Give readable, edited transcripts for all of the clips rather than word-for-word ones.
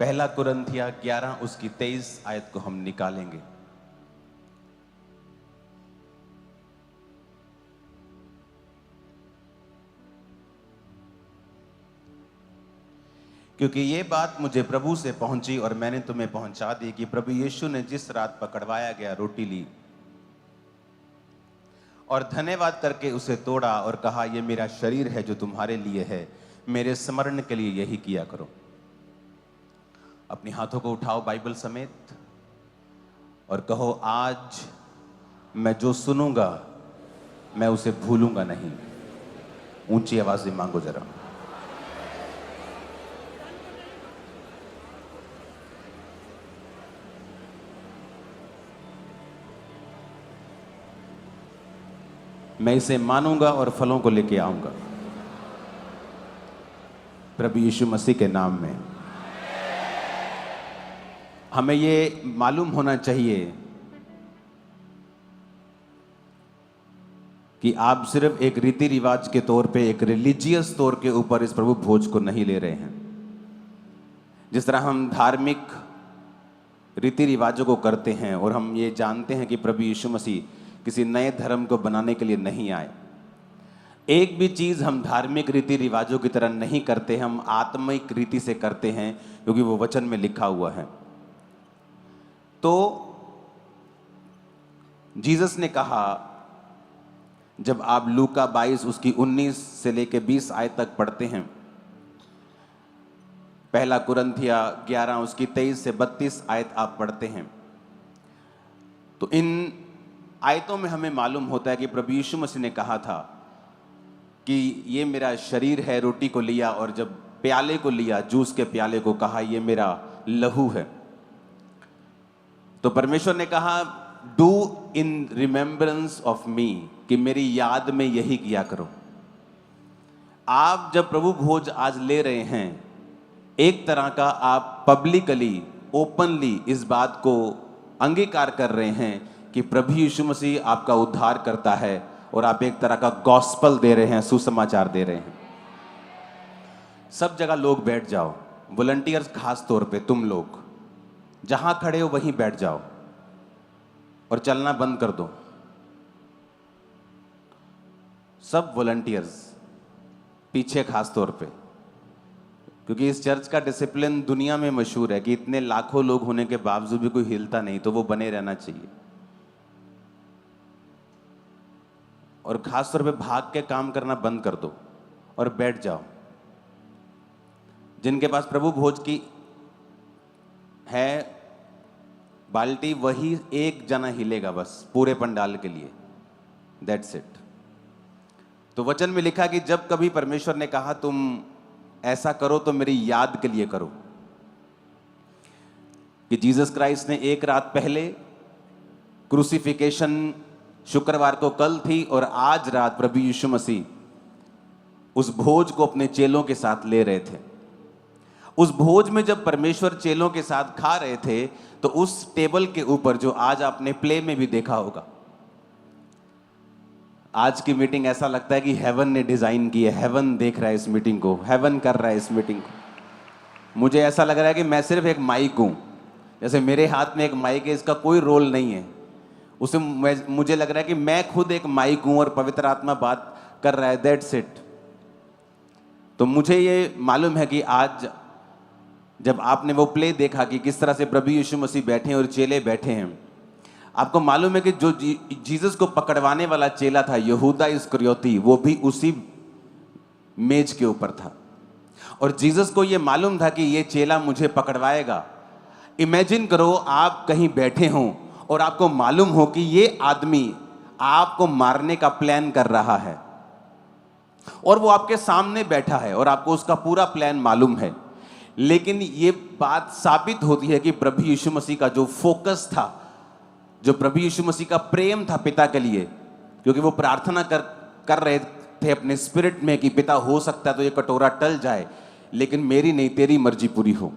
पहला कुरिन्थिया 11 उसकी 23 आयत को हम निकालेंगे। क्योंकि ये बात मुझे प्रभु से पहुंची और मैंने तुम्हें पहुंचा दी कि प्रभु यीशु ने जिस रात पकड़वाया गया रोटी ली और धन्यवाद करके उसे तोड़ा और कहा, यह मेरा शरीर है जो तुम्हारे लिए है, मेरे स्मरण के लिए यही किया करो। अपने हाथों को उठाओ बाइबल समेत और कहो, आज मैं जो सुनूंगा मैं उसे भूलूंगा नहीं। ऊंची आवाज से मांगो जरा। मैं इसे मानूंगा और फलों को लेके आऊंगा प्रभु यीशु मसीह के नाम में। हमें ये मालूम होना चाहिए कि आप सिर्फ एक रीति रिवाज के तौर पे, एक रिलीजियस तौर के ऊपर इस प्रभु भोज को नहीं ले रहे हैं। जिस तरह हम धार्मिक रीति रिवाजों को करते हैं और हम ये जानते हैं कि प्रभु यीशु मसीह किसी नए धर्म को बनाने के लिए नहीं आए। एक भी चीज हम धार्मिक रीति रिवाजों की तरह नहीं करते, हम आत्मिक रीति से करते हैं क्योंकि वो वचन में लिखा हुआ है। तो जीसस ने कहा, जब आप लूका 22 उसकी 19 से लेके 20 आयत तक पढ़ते हैं, पहला कुरिन्थिया 11 उसकी 23 से 32 आयत आप पढ़ते हैं, तो इन आयतों में हमें मालूम होता है कि प्रभु यीशु मसीह ने कहा था कि ये मेरा शरीर है। रोटी को लिया और जब प्याले को लिया, जूस के प्याले को, कहा ये मेरा लहू है। तो परमेश्वर ने कहा, do in remembrance of me, कि मेरी याद में यही किया करो। आप जब प्रभु भोज आज ले रहे हैं, एक तरह का आप पब्लिकली, ओपनली इस बात को अंगीकार कर रहे हैं कि प्रभु यीशु मसीह आपका उद्धार करता है और आप एक तरह का गॉस्पल दे रहे हैं, सुसमाचार दे रहे हैं। सब जगह लोग बैठ जाओ, वॉलंटियर्स खास तौर पे तुम लोग जहां खड़े हो वहीं बैठ जाओ और चलना बंद कर दो। सब वॉलंटियर्स पीछे खास तौर पे, क्योंकि इस चर्च का डिसिप्लिन दुनिया में मशहूर है कि इतने लाखों लोग होने के बावजूद भी कोई हिलता नहीं, तो वो बने रहना चाहिए। और खास तौर पे भाग के काम करना बंद कर दो और बैठ जाओ। जिनके पास प्रभु भोज की है बाल्टी, वही एक जना हिलेगा बस पूरे पंडाल के लिए, दैट्स इट। तो वचन में लिखा कि जब कभी परमेश्वर ने कहा तुम ऐसा करो तो मेरी याद के लिए करो, कि जीसस क्राइस्ट ने एक रात पहले, क्रूसिफिकेशन शुक्रवार को कल थी, और आज रात प्रभु यीशु मसीह उस भोज को अपने चेलों के साथ ले रहे थे। उस भोज में जब परमेश्वर चेलों के साथ खा रहे थे, तो उस टेबल के ऊपर, जो आज आपने प्ले में भी देखा होगा, आज की मीटिंग ऐसा लगता है कि हेवन ने डिजाइन की है, हेवन देख रहा है इस मीटिंग को, हेवन कर रहा है इस मीटिंग को। मुझे ऐसा लग रहा है कि मैं सिर्फ एक माइक हूं, जैसे मेरे हाथ में एक माइक है, इसका कोई रोल नहीं है। उसे मुझे लग रहा है कि मैं खुद एक माइक हूं और पवित्र आत्मा बात कर रहा है, दैट्स इट। तो मुझे ये मालूम है कि आज जब आपने वो प्ले देखा कि किस तरह से प्रभु यीशु मसीह बैठे हैं और चेले बैठे हैं, आपको मालूम है कि जो जीसस को पकड़वाने वाला चेला था, यहूदा इस्करियोती, वो भी उसी मेज के ऊपर था। और जीसस को ये मालूम था कि ये चेला मुझे पकड़वाएगा। इमेजिन करो आप कहीं बैठे हों और आपको मालूम हो कि ये आदमी आपको मारने का प्लान कर रहा है, और वो आपके सामने बैठा है और आपको उसका पूरा प्लान मालूम है। लेकिन ये बात साबित होती है कि प्रभु यीशु मसीह का जो फोकस था, जो प्रभु यीशु मसीह का प्रेम था पिता के लिए, क्योंकि वो प्रार्थना कर रहे थे अपने स्पिरिट में कि पिता, हो सकता है तो ये कटोरा टल जाए, लेकिन मेरी नहीं तेरी मर्जी पूरी हो।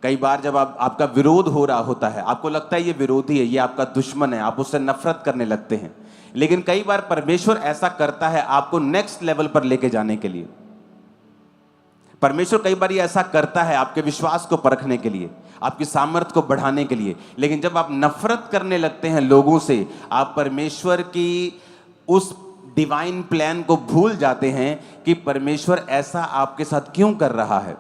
कई बार जब आपका विरोध हो रहा होता है, आपको लगता है ये विरोधी है, ये आपका दुश्मन है, आप उससे नफरत करने लगते हैं। लेकिन कई बार परमेश्वर ऐसा करता है आपको नेक्स्ट लेवल पर लेके जाने के लिए। परमेश्वर कई बार ऐसा करता है आपके विश्वास को परखने के लिए, आपकी सामर्थ्य को बढ़ाने के लिए। लेकिन जब आप नफरत करने लगते हैं लोगों से, आप परमेश्वर की उस डिवाइन प्लान को भूल जाते हैं कि परमेश्वर ऐसा आपके साथ क्यों कर रहा है।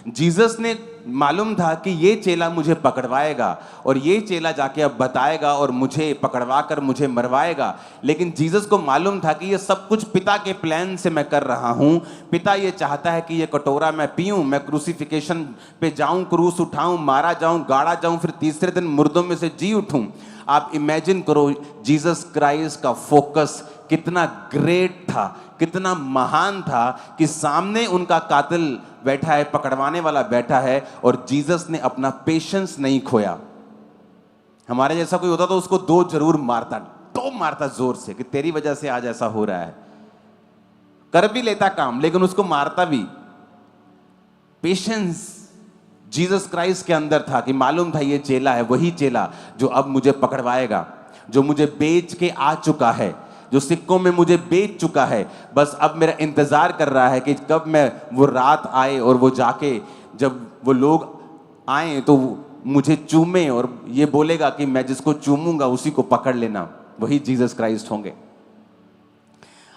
जीसस ने मालूम था कि ये चेला मुझे पकड़वाएगा और ये चेला जाके अब बताएगा और मुझे पकड़वा कर मुझे मरवाएगा। लेकिन जीसस को मालूम था कि ये सब कुछ पिता के प्लान से मैं कर रहा हूँ। पिता ये चाहता है कि ये कटोरा मैं पीऊँ, मैं क्रूसिफिकेशन पे जाऊँ, क्रूस उठाऊँ, मारा जाऊँ, गाड़ा जाऊँ, फिर तीसरे दिन मुर्दों में से जी उठूँ। आप इमेजिन करो जीसस क्राइस्ट का फोकस कितना ग्रेट था, कितना महान था कि सामने उनका कातिल बैठा है, पकड़वाने वाला बैठा है, और जीसस ने अपना पेशेंस नहीं खोया। हमारे जैसा कोई होता तो उसको दो जरूर मारता, तो मारता जोर से कि तेरी वजह से आज ऐसा हो रहा है। कर भी लेता काम लेकिन उसको मारता भी। पेशेंस जीसस क्राइस्ट के अंदर था कि मालूम था ये चेला है वही चेला जो अब मुझे पकड़वाएगा, जो मुझे बेच के आ चुका है, जो सिक्कों में मुझे बेच चुका है। बस अब मेरा इंतजार कर रहा है कि कब मैं वो रात आए और वो जाके जब वो लोग आए तो मुझे चूमे और ये बोलेगा कि मैं जिसको चूमूंगा उसी को पकड़ लेना, वही जीसस क्राइस्ट होंगे।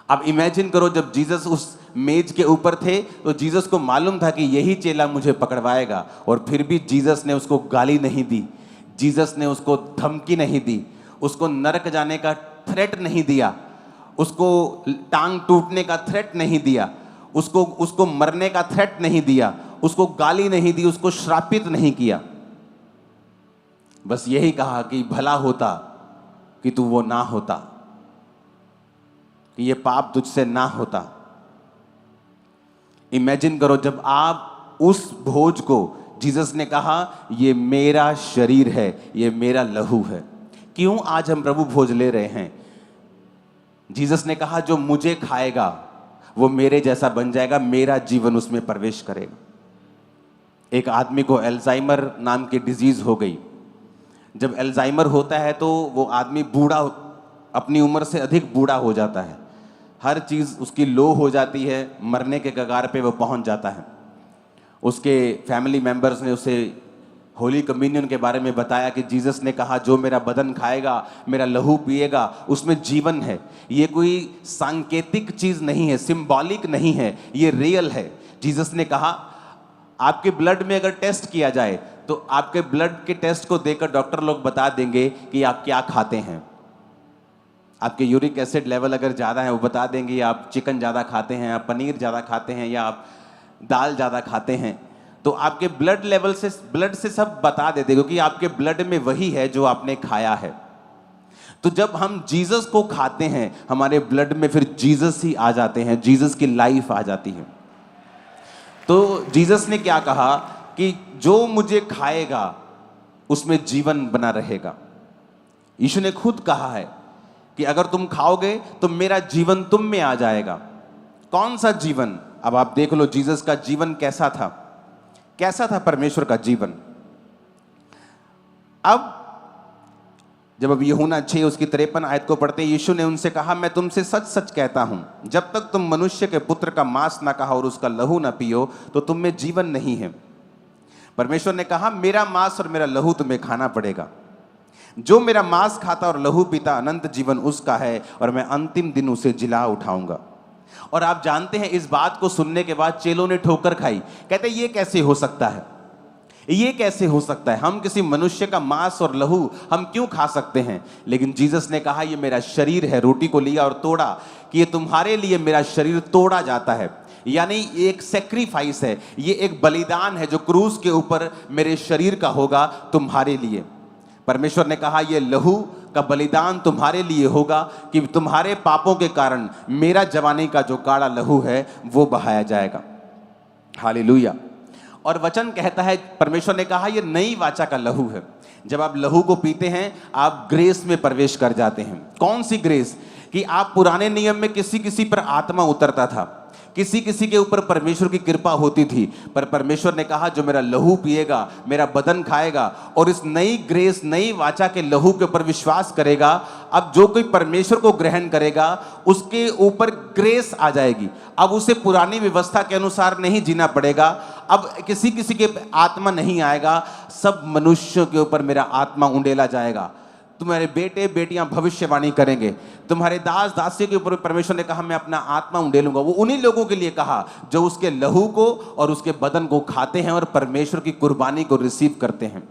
अब इमेजिन करो जब जीसस उस मेज के ऊपर थे तो जीसस को मालूम था कि यही चेला मुझे पकड़वाएगा, और फिर भी जीसस ने उसको गाली नहीं दी, जीसस ने उसको धमकी नहीं दी, उसको नरक जाने का थ्रेट नहीं दिया, उसको टांग टूटने का थ्रेट नहीं दिया, उसको मरने का थ्रेट नहीं दिया, उसको गाली नहीं दी, उसको श्रापित नहीं किया। बस यही कहा कि भला होता कि तू वो ना होता, कि ये पाप तुझसे ना होता। इमेजिन करो जब आप उस भोज को, जीसस ने कहा ये मेरा शरीर है, ये मेरा लहू है। क्यों आज हम प्रभु भोज ले रहे हैं? जीसस ने कहा जो मुझे खाएगा वो मेरे जैसा बन जाएगा, मेरा जीवन उसमें प्रवेश करेगा। एक आदमी को अल्जाइमर नाम की डिजीज हो गई। जब अल्जाइमर होता है तो वो आदमी बूढ़ा, अपनी उम्र से अधिक बूढ़ा हो जाता है, हर चीज़ उसकी लो हो जाती है, मरने के कगार पे वो पहुंच जाता है। उसके फैमिली मेंबर्स ने उसे होली कम्युनियन के बारे में बताया कि जीसस ने कहा जो मेरा बदन खाएगा, मेरा लहू पिएगा, उसमें जीवन है। ये कोई सांकेतिक चीज़ नहीं है, सिंबॉलिक नहीं है, ये रियल है। जीसस ने कहा आपके ब्लड में अगर टेस्ट किया जाए तो आपके ब्लड के टेस्ट को देखकर डॉक्टर लोग बता देंगे कि आप क्या खाते हैं। आपके यूरिक एसिड लेवल अगर ज़्यादा है वो बता देंगे आप चिकन ज़्यादा खाते हैं, आप पनीर ज़्यादा खाते हैं, या आप दाल ज़्यादा खाते हैं। तो आपके ब्लड लेवल से, ब्लड से सब बता देते, क्योंकि आपके ब्लड में वही है जो आपने खाया है। तो जब हम जीसस को खाते हैं हमारे ब्लड में फिर जीसस ही आ जाते हैं, जीसस की लाइफ आ जाती है। तो जीसस ने क्या कहा कि जो मुझे खाएगा उसमें जीवन बना रहेगा। यीशु ने खुद कहा है कि अगर तुम खाओगे तो मेरा जीवन तुम में आ जाएगा। कौन सा जीवन? अब आप देख लो जीसस का जीवन कैसा था, कैसा था परमेश्वर का जीवन। अब जब अब यूहन्ना 6 उसकी 53 आयत को पढ़ते हैं, यीशु ने उनसे कहा मैं तुमसे सच सच कहता हूं, जब तक तुम मनुष्य के पुत्र का मांस ना खाओ और उसका लहू ना पियो तो तुम में जीवन नहीं है। परमेश्वर ने कहा मेरा मांस और मेरा लहू तुम्हें खाना पड़ेगा। जो मेरा मांस खाता और लहू पीता अनंत जीवन उसका है, और मैं अंतिम दिन उसे जिला उठाऊंगा। और आप जानते हैं इस बात को सुनने के बाद चेलों ने ठोकर खाई। कहते ये कैसे हो सकता है, ये कैसे हो सकता है, हम किसी मनुष्य का मांस और लहू हम क्यों खा सकते हैं? लेकिन जीसस ने कहा ये मेरा शरीर है। रोटी को लिया और तोड़ा कि ये तुम्हारे लिए मेरा शरीर तोड़ा जाता है, यानी एक सेक्रीफाइस है, ये एक बलिदान है जो क्रूस के ऊपर मेरे शरीर का होगा तुम्हारे लिए। परमेश्वर ने कहा ये लहू का बलिदान तुम्हारे लिए होगा कि तुम्हारे पापों के कारण मेरा जवानी का जो गाढ़ा लहू है वो बहाया जाएगा। हालेलुया। और वचन कहता है, परमेश्वर ने कहा ये नई वाचा का लहू है। जब आप लहू को पीते हैं आप ग्रेस में प्रवेश कर जाते हैं। कौन सी ग्रेस? कि आप पुराने नियम में किसी किसी पर आत्मा उतरता था, किसी किसी के ऊपर परमेश्वर की कृपा होती थी, पर परमेश्वर ने कहा जो मेरा लहू पिएगा, मेरा बदन खाएगा और इस नई ग्रेस, नई वाचा के लहू के ऊपर विश्वास करेगा, अब जो कोई परमेश्वर को ग्रहण करेगा उसके ऊपर ग्रेस आ जाएगी। अब उसे पुरानी व्यवस्था के अनुसार नहीं जीना पड़ेगा, अब किसी किसी के आत्मा नहीं आएगा, सब मनुष्यों के ऊपर मेरा आत्मा उंडेला जाएगा। तुम्हारे बेटे बेटियां भविष्यवाणी करेंगे, तुम्हारे दास दासी के ऊपर परमेश्वर ने कहा मैं अपना आत्मा उंडेलूंगा। वो उन्हीं लोगों के लिए कहा जो उसके लहू को और उसके बदन को खाते हैं और परमेश्वर की कुर्बानी को रिसीव करते हैं।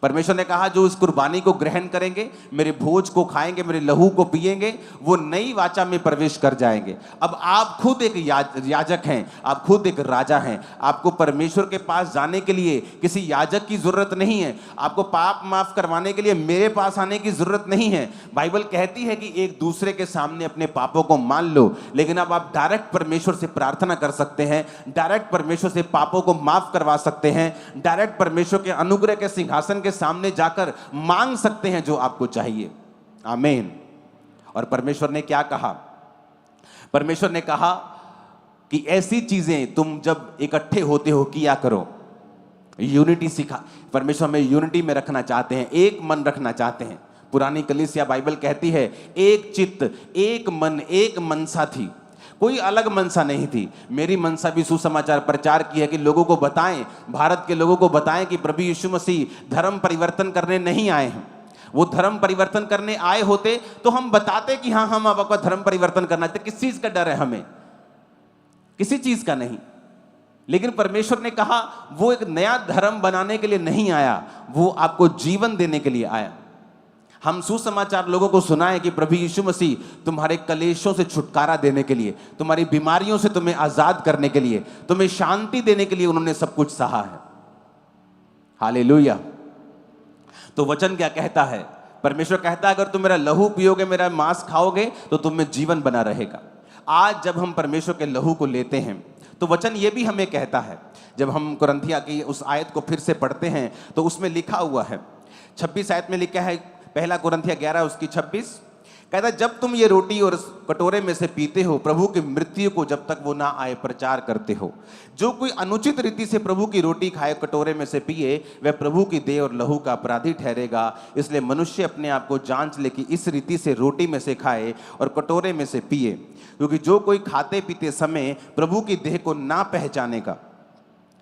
परमेश्वर ने कहा जो इस कुर्बानी को ग्रहण करेंगे, मेरे भोज को खाएंगे, मेरे लहू को पिएंगे, वो नई वाचा में प्रवेश कर जाएंगे। अब आप खुद एक याजक हैं, आप खुद एक राजा हैं। आपको परमेश्वर के पास जाने के लिए किसी याजक की जरूरत नहीं है, आपको पाप माफ करवाने के लिए मेरे पास आने की जरूरत नहीं है। बाइबल कहती है कि एक दूसरे के सामने अपने पापों को मान लो, लेकिन अब आप डायरेक्ट परमेश्वर से प्रार्थना कर सकते हैं, डायरेक्ट परमेश्वर से पापों को माफ करवा सकते हैं, डायरेक्ट परमेश्वर के अनुग्रह के सिंहासन के सामने जाकर मांग सकते हैं जो आपको चाहिए। आमीन। और परमेश्वर ने क्या कहा? परमेश्वर ने कहा कि ऐसी चीजें तुम जब इकट्ठे होते हो किया करो। यूनिटी सिखा, परमेश्वर में यूनिटी में रखना चाहते हैं, एक मन रखना चाहते हैं। पुरानी कलीसिया बाइबल कहती है एक चित्त, एक मन, एक मनसा थी, कोई अलग मनसा नहीं थी। मेरी मनसा भी सुसमाचार प्रचार की है कि लोगों को बताएं, भारत के लोगों को बताएं कि प्रभु यीशु मसीह धर्म परिवर्तन करने नहीं आए हैं। वो धर्म परिवर्तन करने आए होते तो हम बताते कि हाँ हम अब आपका धर्म परिवर्तन करना चाहते। किस चीज का डर है हमें? किसी चीज का नहीं। लेकिन परमेश्वर ने कहा वो एक नया धर्म बनाने के लिए नहीं आया, वो आपको जीवन देने के लिए आया। हम सुसमाचार लोगों को सुनाएं कि प्रभु यीशु मसीह तुम्हारे कलेशों से छुटकारा देने के लिए, तुम्हारी बीमारियों से तुम्हें आजाद करने के लिए, तुम्हें शांति देने के लिए उन्होंने सब कुछ सहा है। हालेलुया। तो वचन क्या कहता है? परमेश्वर कहता है अगर तुम मेरा लहू पियोगे, मेरा मांस खाओगे तो तुम में जीवन बना रहेगा। आज जब हम परमेश्वर के लहू को लेते हैं तो वचन ये भी हमें कहता है, जब हम कुरिन्थियों की उस आयत को फिर से पढ़ते हैं तो उसमें लिखा हुआ है, 26 आयत में लिखा है, पहला कुरिन्थियों 11 उसकी 26, कहता है जब तुम ये रोटी और कटोरे में से पीते हो, प्रभु की मृत्यु को जब तक वो ना आए प्रचार करते हो। जो कोई अनुचित रीति से प्रभु की रोटी खाए, कटोरे में से पिए, वह प्रभु की देह और लहू का अपराधी ठहरेगा। इसलिए मनुष्य अपने आप को जांच ले कि इस रीति से रोटी में से खाए और कटोरे में से पिए, क्योंकि जो कोई खाते पीते समय प्रभु की देह को ना पहचानेगा,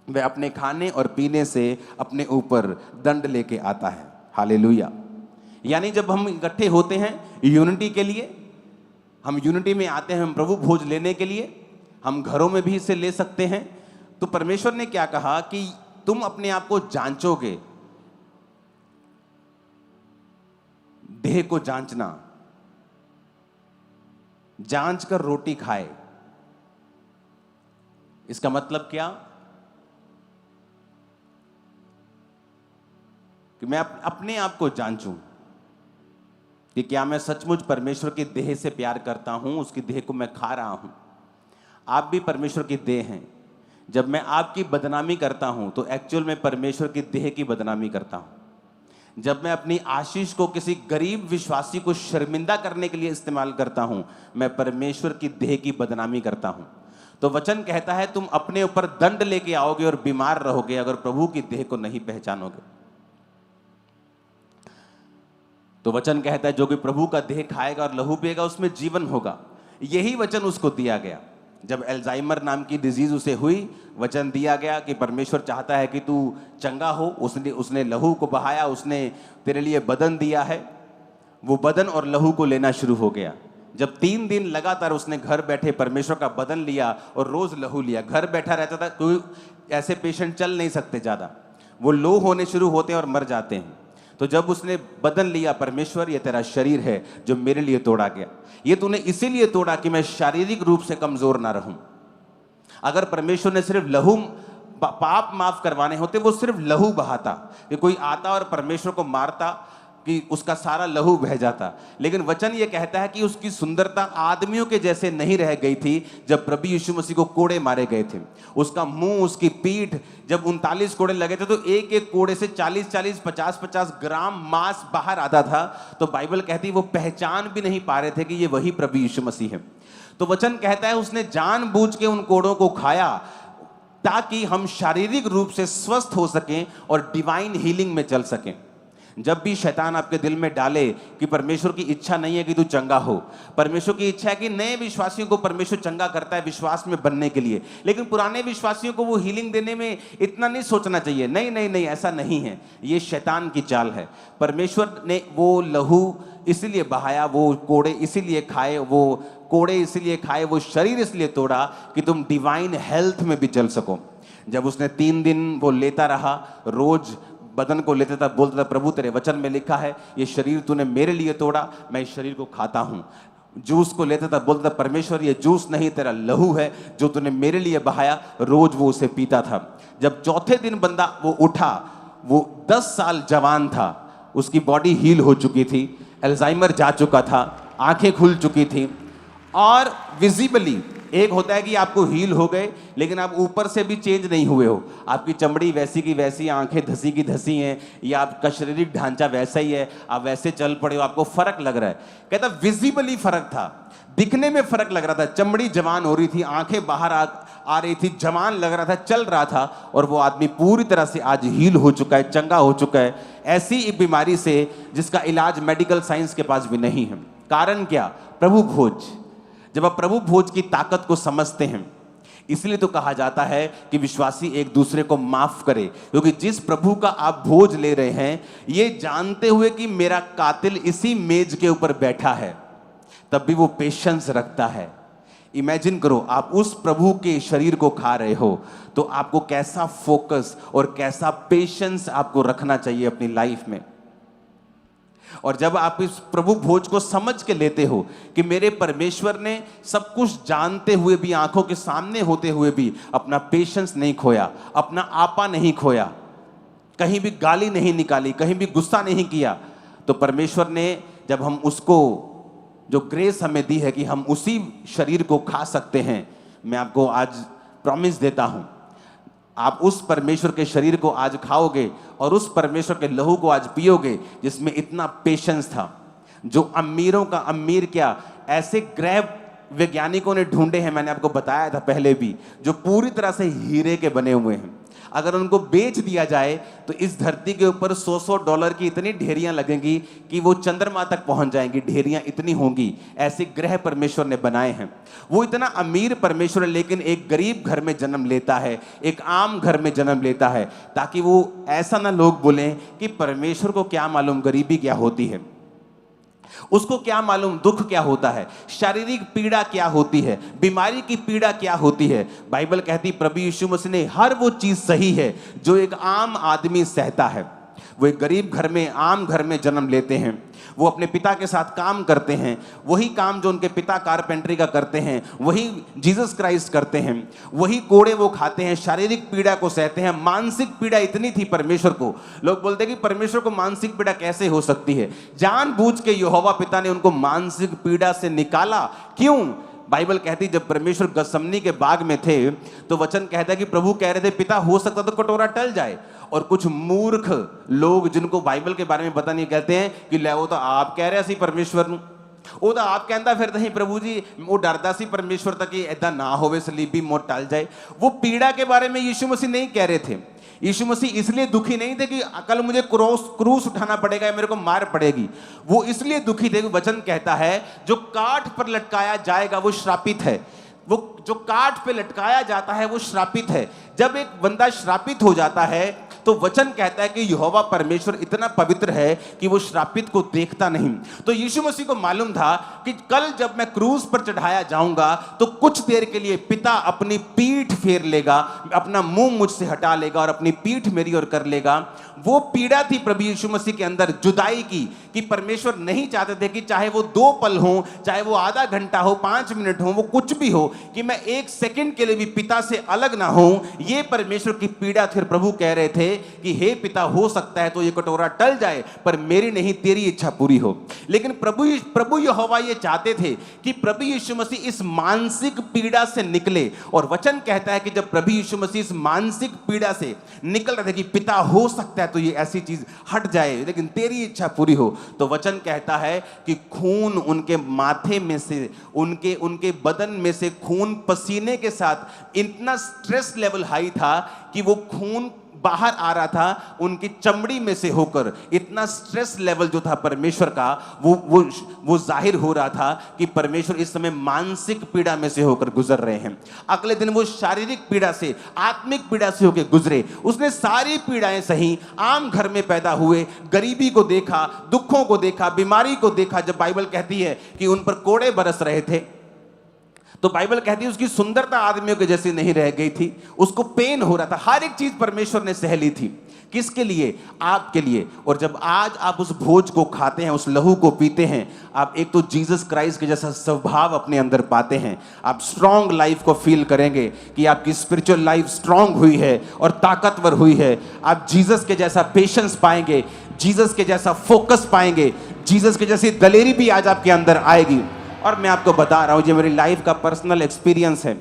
वह अपने खाने और पीने से अपने ऊपर दंड लेके आता है। हालेलुया। यानी जब हम इकट्ठे होते हैं यूनिटी के लिए, हम यूनिटी में आते हैं, हम प्रभु भोज लेने के लिए, हम घरों में भी इसे ले सकते हैं। तो परमेश्वर ने क्या कहा कि तुम अपने आप को जांचोगे, देह को जांचना, जांच कर रोटी खाए। इसका मतलब क्या? कि मैं अपने आप को जांचूं कि क्या मैं सचमुच परमेश्वर की देह से प्यार करता हूं, उसकी देह को मैं खा रहा हूं। आप भी परमेश्वर की देह हैं। जब मैं आपकी बदनामी करता हूं तो एक्चुअल में परमेश्वर की देह की बदनामी करता हूं। जब मैं अपनी आशीष को किसी गरीब विश्वासी को शर्मिंदा करने के लिए इस्तेमाल करता हूं, मैं परमेश्वर की देह की बदनामी करता हूं। तो वचन कहता है तुम अपने ऊपर दंड लेके आओगे और बीमार रहोगे अगर प्रभु की देह को नहीं पहचानोगे। तो वचन कहता है जो कोई प्रभु का देह खाएगा और लहू पिएगा उसमें जीवन होगा। यही वचन उसको दिया गया जब अल्जाइमर नाम की डिजीज उसे हुई। वचन दिया गया कि परमेश्वर चाहता है कि तू चंगा हो। उसने लहू को बहाया, उसने तेरे लिए बदन दिया है। वो बदन और लहू को लेना शुरू हो गया। जब 3 दिन लगातार उसने घर बैठे परमेश्वर का बदन लिया और रोज लहू लिया, घर बैठा रहता था। कोई ऐसे पेशेंट चल नहीं सकते ज़्यादा, वो लो होने शुरू होते हैं और मर जाते हैं। तो जब उसने बदन लिया, परमेश्वर ये तेरा शरीर है जो मेरे लिए तोड़ा गया, ये तूने इसीलिए तोड़ा कि मैं शारीरिक रूप से कमजोर ना रहूं। अगर परमेश्वर ने सिर्फ लहू पाप माफ करवाने होते, वो सिर्फ लहू बहाता, कि कोई आता और परमेश्वर को मारता कि उसका सारा लहू बह जाता। लेकिन वचन ये कहता है कि उसकी सुंदरता आदमियों के जैसे नहीं रह गई थी जब प्रभु यीशु मसीह को कोड़े मारे गए थे। उसका मुंह, उसकी पीठ, जब 39 कोड़े लगे थे तो एक एक कोड़े से 40-40, 50-50 ग्राम मांस बाहर आता था। तो बाइबल कहती है वो पहचान भी नहीं पा रहे थे कि ये वही प्रभु यीशु मसीह है। तो वचन कहता है उसने जानबूझ के उन कोड़ों को खाया ताकि हम शारीरिक रूप से स्वस्थ हो सकें और डिवाइन हीलिंग में चल सकें। जब भी शैतान आपके दिल में डाले कि परमेश्वर की इच्छा नहीं है कि तू चंगा हो, परमेश्वर की इच्छा है कि नए विश्वासियों को परमेश्वर चंगा करता है विश्वास में बनने के लिए, लेकिन पुराने विश्वासियों को वो हीलिंग देने में इतना नहीं सोचना चाहिए। नहीं नहीं नहीं, ऐसा नहीं है, ये शैतान की चाल है। परमेश्वर ने वो लहू इसीलिए बहाया, वो कोड़े इसीलिए खाए, वो कोड़े इसीलिए खाए, वो शरीर इसलिए तोड़ा कि तुम डिवाइन हेल्थ में भी चल सको। जब उसने 3 दिन वो लेता रहा, रोज बदन को लेता था, बोलता था प्रभु तेरे वचन में लिखा है ये शरीर तूने मेरे लिए तोड़ा, मैं इस शरीर को खाता हूं। जूस को लेता था, बोलता था परमेश्वर ये जूस नहीं तेरा लहू है जो तूने मेरे लिए बहाया, रोज वो उसे पीता था। जब चौथे दिन बंदा वो उठा, वो 10 साल जवान था, उसकी बॉडी हील हो चुकी थी, अल्जाइमर जा चुका था, आंखें खुल चुकी थी, और विजिबली एक होता है कि आपको हील हो गए लेकिन आप ऊपर से भी चेंज नहीं हुए हो, आपकी चमड़ी वैसी की वैसी, आंखें धसी की धसी हैं, या आपका शारीरिक ढांचा वैसा ही है, आप वैसे चल पड़े हो, आपको फर्क लग रहा है। कहता विजिबली फर्क था, दिखने में फर्क लग रहा था, चमड़ी जवान हो रही थी, आंखें बाहर आ रही थी, जवान लग रहा था, चल रहा था, और वो आदमी पूरी तरह से आज हील हो चुका है, चंगा हो चुका है, ऐसी एक बीमारी से जिसका इलाज मेडिकल साइंस के पास भी नहीं है। कारण क्या? प्रभु भोज। जब आप प्रभु भोज की ताकत को समझते हैं, इसलिए तो कहा जाता है कि विश्वासी एक दूसरे को माफ करे, क्योंकि जिस प्रभु का आप भोज ले रहे हैं, ये जानते हुए कि मेरा कातिल इसी मेज के ऊपर बैठा है, तब भी वो पेशेंस रखता है। इमेजिन करो आप उस प्रभु के शरीर को खा रहे हो, तो आपको कैसा फोकस और कैसा पेशेंस आपको रखना चाहिए अपनी लाइफ में। और जब आप इस प्रभु भोज को समझ के लेते हो कि मेरे परमेश्वर ने सब कुछ जानते हुए भी, आंखों के सामने होते हुए भी अपना पेशेंस नहीं खोया, अपना आपा नहीं खोया, कहीं भी गाली नहीं निकाली, कहीं भी गुस्सा नहीं किया, तो परमेश्वर ने जब हम उसको जो ग्रेस हमें दी है कि हम उसी शरीर को खा सकते हैं, मैं आपको आज प्रॉमिस देता हूं, आप उस परमेश्वर के शरीर को आज खाओगे और उस परमेश्वर के लहू को आज पियोगे जिसमें इतना पेशेंस था, जो अमीरों का अमीर क्या, ऐसे ग्रह वैज्ञानिकों ने ढूंढे हैं, मैंने आपको बताया था पहले भी, जो पूरी तरह से हीरे के बने हुए हैं। अगर उनको बेच दिया जाए तो इस धरती के ऊपर $100 की इतनी ढेरियां लगेंगी कि वो चंद्रमा तक पहुंच जाएंगी, ढेरियां इतनी होंगी। ऐसे ग्रह परमेश्वर ने बनाए हैं। वो इतना अमीर परमेश्वर है, लेकिन एक गरीब घर में जन्म लेता है, एक आम घर में जन्म लेता है, ताकि वो ऐसा ना लोग बोलें कि परमेश्वर को क्या मालूम गरीबी क्या होती है, उसको क्या मालूम दुख क्या होता है, शारीरिक पीड़ा क्या होती है, बीमारी की पीड़ा क्या होती है। बाइबल कहती प्रभु यीशु मसीह ने हर वो चीज सही है जो एक आम आदमी सहता है। वो एक गरीब घर में, आम घर में जन्म लेते हैं, वो अपने पिता के साथ काम करते हैं, वही काम जो उनके पिता कारपेंटरी का करते हैं वही जीसस क्राइस्ट करते हैं, वही कोड़े वो खाते हैं, शारीरिक पीड़ा को सहते हैं। मानसिक पीड़ा इतनी थी परमेश्वर को, लोग बोलते हैं कि परमेश्वर को मानसिक पीड़ा कैसे हो सकती है। जानबूझ के यहोवा पिता ने उनको मानसिक पीड़ा से निकाला। क्यों? बाइबल कहती जब परमेश्वर गसमनी के बाग में थे तो वचन कहता है कि प्रभु कह रहे थे पिता हो सकता तो कटोरा टल जाए, और कुछ मूर्ख लोग जिनको बाइबल के बारे में पता नहीं कहते हैं कि ले वो तो आप कह रहे सी परमेश्वर ਨੂੰ, ਉਹ ਤਾਂ ਆਪ ਕਹਿੰਦਾ ਫਿਰਦਾ ਸੀ प्रभु जी, वो डरता सी परमेश्वर तक कि ऐसा ना होवे, सलीबी मौत टल जाए। वो पीड़ा के बारे में यीशु मसीह नहीं कह रहे थे। यीशु मसीह इसलिए दुखी नहीं थे कि कल मुझे क्रूस उठाना पड़ेगा या मेरे को मार पड़ेगी, वो इसलिए दुखी थे कि वचन कहता है जो काठ पर लटकाया जाएगा वो श्रापित है। वो जो काठ पे लटकाया जाता है वो श्रापित है। जब एक बंदा श्रापित हो जाता है तो वचन कहता है कि यहोवा परमेश्वर इतना पवित्र है कि वो श्रापित को देखता नहीं। तो यीशु मसीह को मालूम था कि कल जब मैं क्रूस पर चढ़ाया जाऊंगा तो कुछ देर के लिए पिता अपनी पीठ फेर लेगा, अपना मुंह मुझसे हटा लेगा और अपनी पीठ मेरी ओर कर लेगा। वो पीड़ा थी प्रभु यीशु मसीह के अंदर जुदाई की, कि परमेश्वर नहीं चाहते थे कि चाहे वो 2 पल हो, चाहे वो आधा घंटा हो, 5 मिनट हो, वो कुछ भी हो, कि मैं 1 सेकंड के लिए भी पिता से अलग ना हूं। ये परमेश्वर की पीड़ा थी। प्रभु कह रहे थे थे कि हे पिता, हो सकता है तो ये कटोरा टल जाए, पर मेरी नहीं तेरी इच्छा पूरी हो। लेकिन प्रभु यहोवा ये चाहते थे कि प्रभु यीशु मसीह इस मानसिक पीड़ा से निकले। और वचन कहता है कि जब प्रभु यीशु मसीह इस मानसिक पीड़ा से निकल रहे थे कि पिता, हो सकता है तो ये ऐसी चीज हट जाए, लेकिन तेरी इच्छा पूरी हो, तो वचन कहता है कि खून उनके माथे में से, उनके बदन में से खून पसीने के साथ, इतना स्ट्रेस लेवल हाई था कि वो खून बाहर आ रहा था उनकी चमड़ी में से होकर। इतना स्ट्रेस लेवल जो था परमेश्वर का, वो जाहिर हो रहा था कि परमेश्वर इस समय मानसिक पीड़ा में से होकर गुजर रहे हैं। अगले दिन वो शारीरिक पीड़ा से, आत्मिक पीड़ा से होकर गुजरे। उसने सारी पीड़ाएं सही, आम घर में पैदा हुए, गरीबी को देखा, दुखों को देखा, बीमारी को देखा। जब बाइबल कहती है कि उन पर कोड़े बरस रहे थे, तो बाइबल कहती है उसकी सुंदरता आदमियों के जैसी नहीं रह गई थी, उसको पेन हो रहा था। हर एक चीज परमेश्वर ने सह ली थी। किसके लिए? आपके लिए। और जब आज आप उस भोज को खाते हैं, उस लहू को पीते हैं, आप एक तो जीसस क्राइस्ट के जैसा स्वभाव अपने अंदर पाते हैं। आप स्ट्रांग लाइफ को फील करेंगे कि आपकी स्पिरिचुअल लाइफ स्ट्रांग हुई है और ताकतवर हुई है। आप जीसस के जैसा पेशेंस पाएंगे, जीसस के जैसा फोकस पाएंगे, जीसस के जैसी दलेरी भी आज आपके अंदर आएगी। और मैं आपको बता रहा हूं, ये मेरी लाइफ का पर्सनल एक्सपीरियंस है।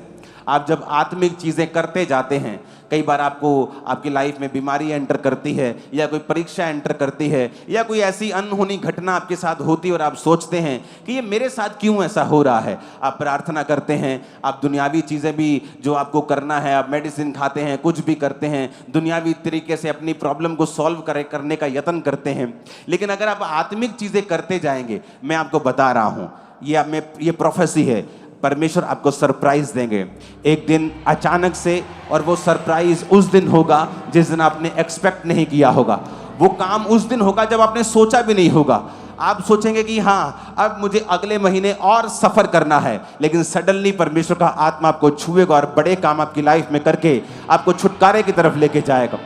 आप जब आत्मिक चीजें करते जाते हैं, कई बार आपको आपकी लाइफ में बीमारी एंटर करती है, या कोई परीक्षा एंटर करती है, या कोई ऐसी अनहोनी घटना आपके साथ होती है और आप सोचते हैं कि ये मेरे साथ क्यों ऐसा हो रहा है। आप प्रार्थना करते हैं, आप दुनियावी चीज़ें भी जो आपको करना है, आप मेडिसिन खाते हैं, कुछ भी करते हैं, दुनियावी तरीके से अपनी प्रॉब्लम को सॉल्व करने का यत्न करते हैं। लेकिन अगर आप आत्मिक चीज़ें करते जाएंगे, मैं आपको बता रहा हूँ, ये प्रोफेसी है, परमेश्वर आपको सरप्राइज देंगे एक दिन अचानक से। और वो सरप्राइज उस दिन होगा जिस दिन आपने एक्सपेक्ट नहीं किया होगा। वो काम उस दिन होगा जब आपने सोचा भी नहीं होगा। आप सोचेंगे कि हाँ, अब मुझे अगले महीने और सफर करना है, लेकिन सडनली परमेश्वर का आत्मा आपको छुएगा और बड़े काम आपकी लाइफ में करके आपको छुटकारे की तरफ लेके जाएगा।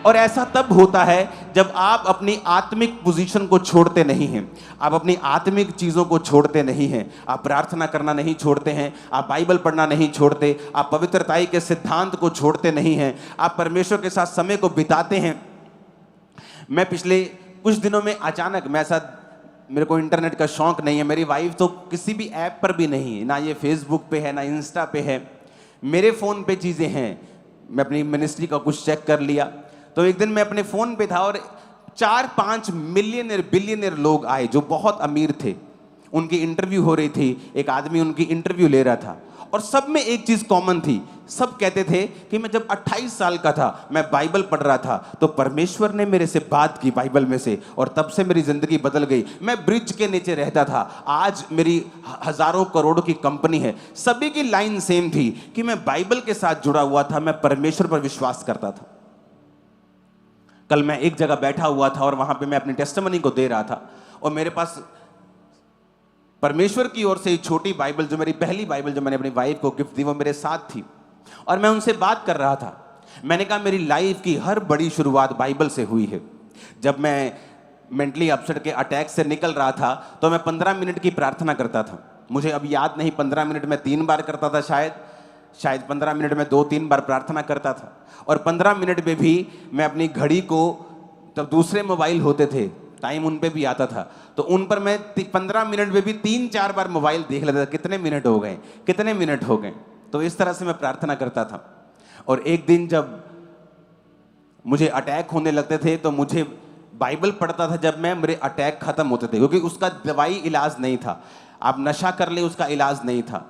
और ऐसा तब होता है जब आप अपनी आत्मिक पोजीशन को छोड़ते नहीं हैं, आप अपनी आत्मिक चीज़ों को छोड़ते नहीं हैं, आप प्रार्थना करना नहीं छोड़ते हैं, आप बाइबल पढ़ना नहीं छोड़ते, आप पवित्रताई के सिद्धांत को छोड़ते नहीं हैं, आप परमेश्वर के साथ समय को बिताते हैं। मैं पिछले कुछ दिनों में अचानक, मेरे को इंटरनेट का शौक नहीं है, मेरी वाइफ तो किसी भी ऐप पर भी नहीं है, ना ये फेसबुक पे है, ना इंस्टा पे है, मेरे फ़ोन पे चीज़ें हैं। मैं अपनी मिनिस्ट्री का कुछ चेक कर लिया, तो एक दिन मैं अपने फ़ोन पे था और 4-5 मिलियनर बिलियनर लोग आए जो बहुत अमीर थे। उनकी इंटरव्यू हो रही थी, एक आदमी उनकी इंटरव्यू ले रहा था, और सब में एक चीज़ कॉमन थी। सब कहते थे कि मैं जब 28 साल का था, मैं बाइबल पढ़ रहा था, तो परमेश्वर ने मेरे से बात की बाइबल में से, और तब से मेरी ज़िंदगी बदल गई। मैं ब्रिज के नीचे रहता था, आज मेरी हज़ारों करोड़ों की कंपनी है। सभी की लाइन सेम थी कि मैं बाइबल के साथ जुड़ा हुआ था, मैं परमेश्वर पर विश्वास करता था। कल मैं एक जगह बैठा हुआ था और वहां पे मैं अपनी टेस्टिमनी को दे रहा था, और मेरे पास परमेश्वर की ओर से एक छोटी बाइबल, जो मेरी पहली बाइबल जो मैंने अपनी वाइफ को गिफ्ट दी, वो मेरे साथ थी। और मैं उनसे बात कर रहा था। मैंने कहा मेरी लाइफ की हर बड़ी शुरुआत बाइबल से हुई है। जब मैं मेंटली अपसेट के अटैक से निकल रहा था, तो मैं 15 मिनट की प्रार्थना करता था। मुझे अब याद नहीं, 15 मिनट में 3 बार करता था, शायद 15 मिनट में 2-3 बार प्रार्थना करता था। और 15 मिनट में भी मैं अपनी घड़ी को, तब दूसरे मोबाइल होते थे, टाइम उन पे भी आता था, तो उन पर मैं 15 मिनट में भी 3-4 बार मोबाइल देख लेता था, कितने मिनट हो गए, कितने मिनट हो गए। तो इस तरह से मैं प्रार्थना करता था। और एक दिन जब मुझे अटैक होने लगते थे, तो मुझे बाइबल पढ़ता था जब मेरे अटैक खत्म होते थे, क्योंकि उसका दवाई इलाज नहीं था। आप नशा कर ले, उसका इलाज नहीं था।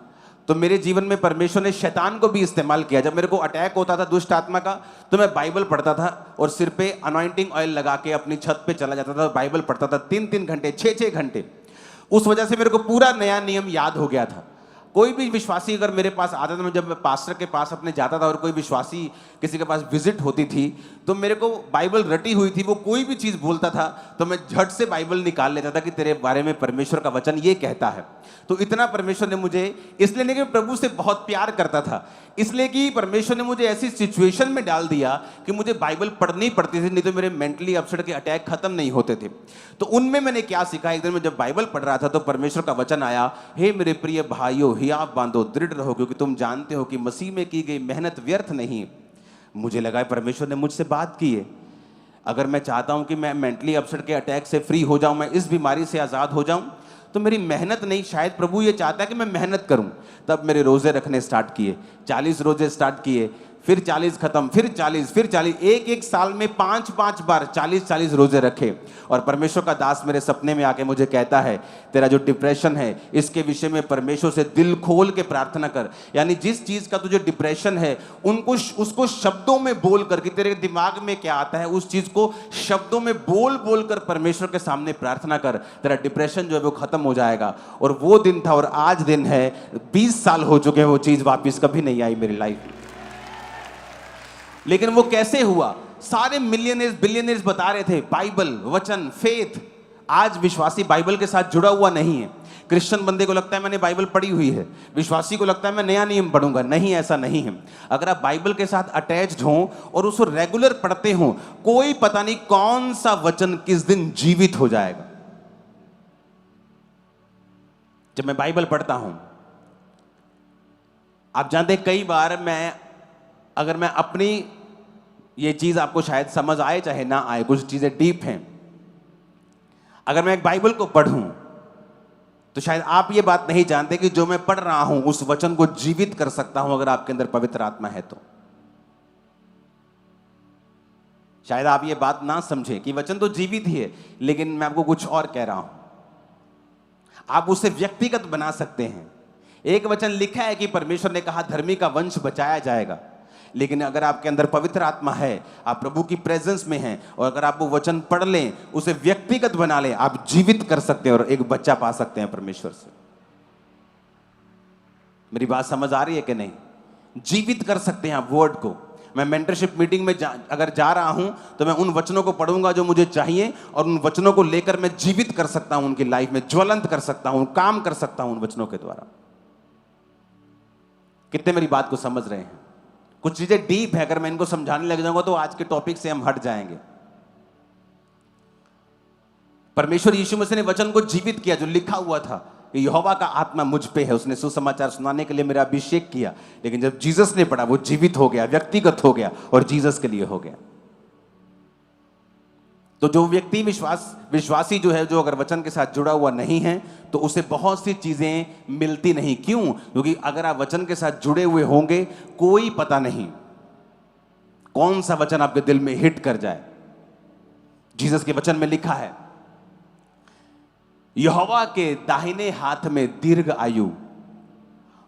तो मेरे जीवन में परमेश्वर ने शैतान को भी इस्तेमाल किया। जब मेरे को अटैक होता था दुष्ट आत्मा का, तो मैं बाइबल पढ़ता था और सिर पे अनॉइंटिंग ऑयल लगा के अपनी छत पे चला जाता था, बाइबल पढ़ता था 3-3 घंटे, 6-6 घंटे। उस वजह से मेरे को पूरा नया नियम याद हो गया था। कोई भी विश्वासी अगर मेरे पास आता था, मैं जब मैं पास्टर के पास अपने जाता था और कोई विश्वासी किसी के पास विजिट होती थी, तो मेरे को बाइबल रटी हुई थी, वो कोई भी चीज़ बोलता था तो मैं झट से बाइबल निकाल लेता था कि तेरे बारे में परमेश्वर का वचन ये कहता है। तो इतना परमेश्वर ने मुझे, इसलिए नहीं कि प्रभु से बहुत प्यार करता था, इसलिए कि परमेश्वर ने मुझे ऐसी सिचुएशन में डाल दिया कि मुझे बाइबल पढ़नी पड़ती थी, नहीं तो मेरे मेंटली अपसेट के अटैक खत्म नहीं होते थे। तो उनमें मैंने क्या सीखा, एक दिन मैं जब बाइबल पढ़ रहा था तो परमेश्वर का वचन आया, हे मेरे प्रिय भाइयों, हियाव बांधो, दृढ़ रहो, क्योंकि तुम जानते हो कि मसीह में की गई मेहनत व्यर्थ नहीं। मुझे लगा परमेश्वर ने मुझसे बात की है। अगर मैं चाहता हूं कि मैं मेंटली अपसेट के अटैक से फ्री हो जाऊं, मैं इस बीमारी से आज़ाद हो जाऊं, तो मेरी मेहनत नहीं, शायद प्रभु ये चाहता है कि मैं मेहनत करूं। तब मेरे रोजे रखने स्टार्ट किए, 40 रोजे स्टार्ट किए, फिर 40 खत्म, फिर 40, फिर 40, एक साल में 5 बार 40 रोजे रखे। और परमेश्वर का दास मेरे सपने में आके मुझे कहता है, तेरा जो डिप्रेशन है इसके विषय में परमेश्वर से दिल खोल के प्रार्थना कर। यानी जिस चीज का तुझे डिप्रेशन है उसको शब्दों में बोल कर, कि तेरे दिमाग में क्या आता है उस चीज को शब्दों में बोल बोल कर परमेश्वर के सामने प्रार्थना कर, तेरा डिप्रेशन जो है वो खत्म हो जाएगा। और वो दिन था और आज दिन है, 20 साल हो चुके हैं, वो चीज वापिस कभी नहीं आई मेरी लाइफ में। लेकिन वो कैसे हुआ? सारे मिलियनर्स बिलियनर्स बता रहे थे बाइबल, वचन, फेथ। आज विश्वासी बाइबल के साथ जुड़ा हुआ नहीं है। क्रिश्चियन बंदे को लगता है मैंने बाइबल पढ़ी हुई है, विश्वासी को लगता है मैं नया नियम पढ़ूंगा। नहीं, ऐसा नहीं है। अगर आप बाइबल के साथ अटैच्ड हो और उसको रेगुलर पढ़ते हो, कोई पता नहीं कौन सा वचन किस दिन जीवित हो जाएगा। जब मैं बाइबल पढ़ता हूं, आप जानते कई बार अगर मैं अपनी, ये चीज आपको शायद समझ आए चाहे ना आए, कुछ चीजें डीप हैं। अगर मैं एक बाइबल को पढ़ूं तो शायद आप ये बात नहीं जानते कि जो मैं पढ़ रहा हूं उस वचन को जीवित कर सकता हूं अगर आपके अंदर पवित्र आत्मा है तो। शायद आप ये बात ना समझें कि वचन तो जीवित ही है, लेकिन मैं आपको कुछ और कह रहा हूं। आप उसे व्यक्तिगत बना सकते हैं। एक वचन लिखा है कि परमेश्वर ने कहा धर्मी का वंश बचाया जाएगा, लेकिन अगर आपके अंदर पवित्र आत्मा है, आप प्रभु की प्रेजेंस में हैं, और अगर आप वो वचन पढ़ लें, उसे व्यक्तिगत बना लें, आप जीवित कर सकते हैं और एक बच्चा पा सकते हैं परमेश्वर से। मेरी बात समझ आ रही है कि नहीं? जीवित कर सकते हैं आप वर्ड को। मैं मेंटरशिप मीटिंग में अगर जा रहा हूं तो मैं उन वचनों को पढ़ूंगा जो मुझे चाहिए, और उन वचनों को लेकर मैं जीवित कर सकता हूं, उनकी लाइफ में ज्वलंत कर सकता हूं, काम कर सकता हूं उन वचनों के द्वारा। कितने मेरी बात को समझ रहे हैं? कुछ चीजें डीप है, अगर मैं इनको समझाने लग जाऊंगा तो आज के टॉपिक से हम हट जाएंगे। परमेश्वर यीशु मसीह ने वचन को जीवित किया, जो लिखा हुआ था कि यहोवा का आत्मा मुझ पे है, उसने सुसमाचार सुनाने के लिए मेरा अभिषेक किया। लेकिन जब जीसस ने पढ़ा, वो जीवित हो गया, व्यक्तिगत हो गया और जीसस के लिए हो गया। तो जो व्यक्ति विश्वासी जो है, जो अगर वचन के साथ जुड़ा हुआ नहीं है, तो उसे बहुत सी चीजें मिलती नहीं। क्यों? क्योंकि अगर आप वचन के साथ जुड़े हुए होंगे, कोई पता नहीं कौन सा वचन आपके दिल में हिट कर जाए। जीसस के वचन में लिखा है, यहोवा के दाहिने हाथ में दीर्घ आयु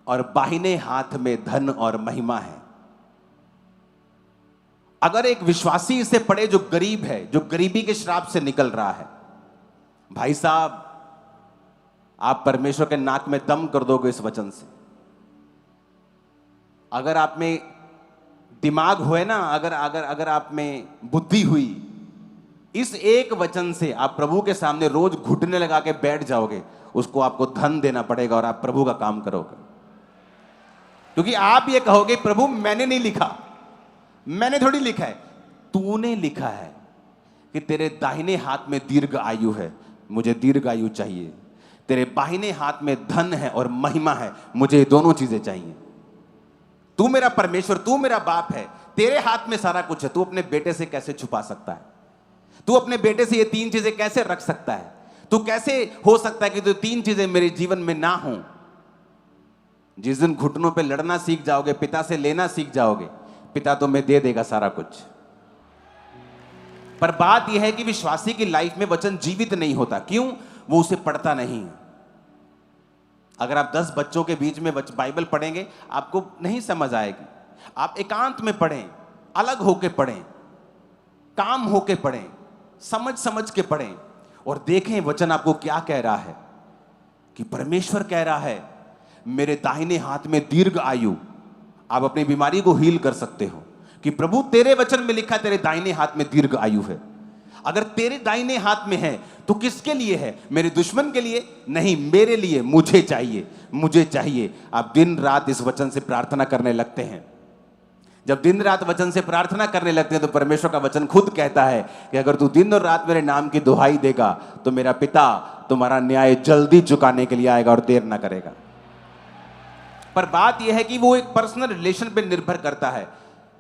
और बाहिने हाथ में धन और महिमा है। अगर एक विश्वासी इसे पढ़े जो गरीब है, जो गरीबी के श्राप से निकल रहा है, भाई साहब, आप परमेश्वर के नाक में दम कर दोगे इस वचन से। अगर आप में दिमाग हुए ना, अगर आप में बुद्धि हुई, इस एक वचन से आप प्रभु के सामने रोज घुटने लगा के बैठ जाओगे। उसको आपको धन देना पड़ेगा और आप प्रभु का काम करोगे, क्योंकि आप ये कहोगे प्रभु मैंने नहीं लिखा, मैंने थोड़ी लिखा है, तूने लिखा है कि तेरे दाहिने हाथ में दीर्घ आयु है, मुझे दीर्घ आयु चाहिए। तेरे बाहिने हाथ में धन है और महिमा है, मुझे दोनों चीजें चाहिए। तू मेरा परमेश्वर, तू मेरा बाप है, तेरे हाथ में सारा कुछ है। तू अपने बेटे से कैसे छुपा सकता है? तू अपने बेटे से ये तीन चीजें कैसे रख सकता है? तू कैसे हो सकता है कि तो तीन चीजें मेरे जीवन में ना हो? जिस दिन घुटनों पे लड़ना सीख जाओगे, पिता से लेना सीख जाओगे, पिता तुम्हें दे देगा सारा कुछ। पर बात यह है कि विश्वासी की लाइफ में वचन जीवित नहीं होता। क्यों? वो उसे पढ़ता नहीं। अगर आप 10 बच्चों के बीच में बाइबल पढ़ेंगे, आपको नहीं समझ आएगी। आप एकांत में पढ़ें, अलग होके पढ़ें, काम होके पढ़ें, समझ के पढ़ें, और देखें वचन आपको क्या कह रहा है। कि परमेश्वर कह रहा है मेरे दाहिने हाथ में दीर्घ आयु। आप अपनी बीमारी को हील कर सकते हो कि प्रभु तेरे वचन में लिखा तेरे दाहिने हाथ में दीर्घ आयु है। अगर तेरे दाहिने हाथ में है तो किसके लिए है? मेरे दुश्मन के लिए नहीं, मेरे लिए। मुझे चाहिए, मुझे चाहिए। आप दिन रात इस वचन से प्रार्थना करने लगते हैं। जब दिन रात वचन से प्रार्थना करने लगते हैं तो परमेश्वर का वचन खुद कहता है कि अगर तू दिन और रात मेरे नाम की दुहाई देगा तो मेरा पिता तुम्हारा न्याय जल्दी चुकाने के लिए आएगा और देर ना करेगा। पर बात यह है कि वो एक पर्सनल रिलेशन पे निर्भर करता है।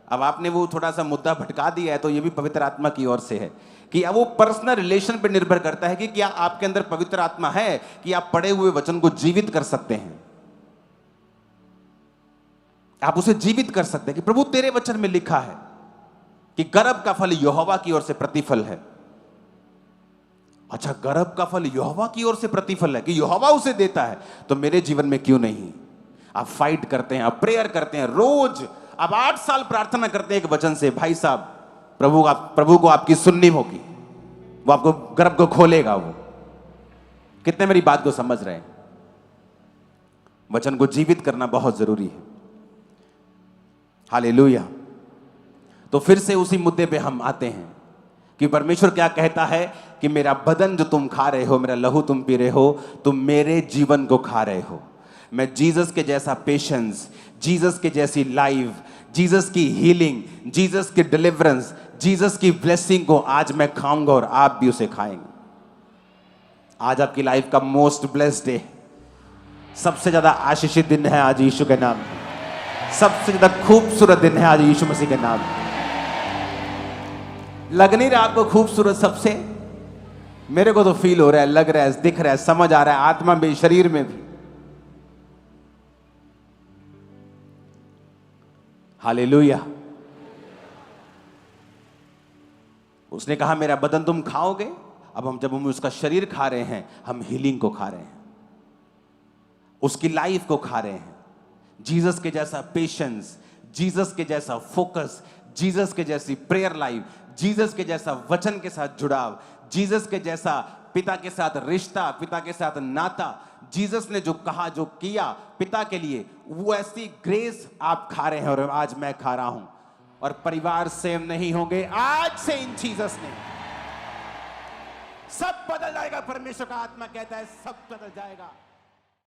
अब आपने वो थोड़ा सा मुद्दा भटका दिया है, तो ये भी पवित्र आत्मा की ओर से है कि अब वो पर्सनल रिलेशन पे निर्भर करता है कि क्या आपके अंदर पवित्र आत्मा है कि आप पढ़े हुए वचन को जीवित कर सकते हैं, आप उसे जीवित कर सकते हैं कि प्रभु तेरे वचन में लिखा है कि गर्भ का फल यहोवा की ओर से प्रतिफल है। अच्छा, गर्भ का फल यहोवा की ओर से प्रतिफल है कि यहोवा उसे देता है, तो मेरे जीवन में क्यों नहीं? आप फाइट करते हैं, आप प्रेयर करते हैं रोज, आप 8 साल प्रार्थना करते हैं एक वचन से, भाई साहब प्रभु को आपकी सुननी होगी, वो आपको गर्भ को खोलेगा। वो कितने मेरी बात को समझ रहे हैं? वचन को जीवित करना बहुत जरूरी है। हालेलुया। तो फिर से उसी मुद्दे पे हम आते हैं कि परमेश्वर क्या कहता है कि मेरा बदन जो तुम खा रहे हो, मेरा लहू तुम पी रहे हो, तुम मेरे जीवन को खा रहे हो। मैं जीसस के जैसा पेशेंस, जीसस के जैसी लाइफ, जीसस की हीलिंग, जीसस की डिलीवरेंस, जीसस की ब्लेसिंग को आज मैं खाऊंगा और आप भी उसे खाएंगे। आज आपकी लाइफ का मोस्ट ब्लेस्ड डे, सबसे ज्यादा आशीषित दिन है आज यीशु के नाम में। सबसे ज्यादा खूबसूरत दिन है आज यीशु मसीह के नाम में। लग नहीं रहा आपको खूबसूरत? सबसे मेरे को तो फील हो रहा है, लग रहा है, दिख रहा है, समझ आ रहा है, आत्मा में, शरीर में भी। हालेलुया। उसने कहा मेरा बदन तुम खाओगे। अब जब हम उसका शरीर खा रहे हैं, हम हीलिंग को खा रहे हैं, उसकी लाइफ को खा रहे हैं। जीसस के जैसा पेशेंस, जीसस के जैसा फोकस, जीसस के जैसी प्रेयर लाइफ, जीसस के जैसा वचन के साथ जुड़ाव, जीसस के जैसा पिता के साथ रिश्ता, पिता के साथ नाता, जीसस ने जो कहा, जो किया पिता के लिए, वो ऐसी ग्रेस आप खा रहे हैं और आज मैं खा रहा हूं। और परिवार सेम नहीं होंगे आज से इन जीसस ने। सब बदल जाएगा। परमेश्वर का आत्मा कहता है सब बदल जाएगा।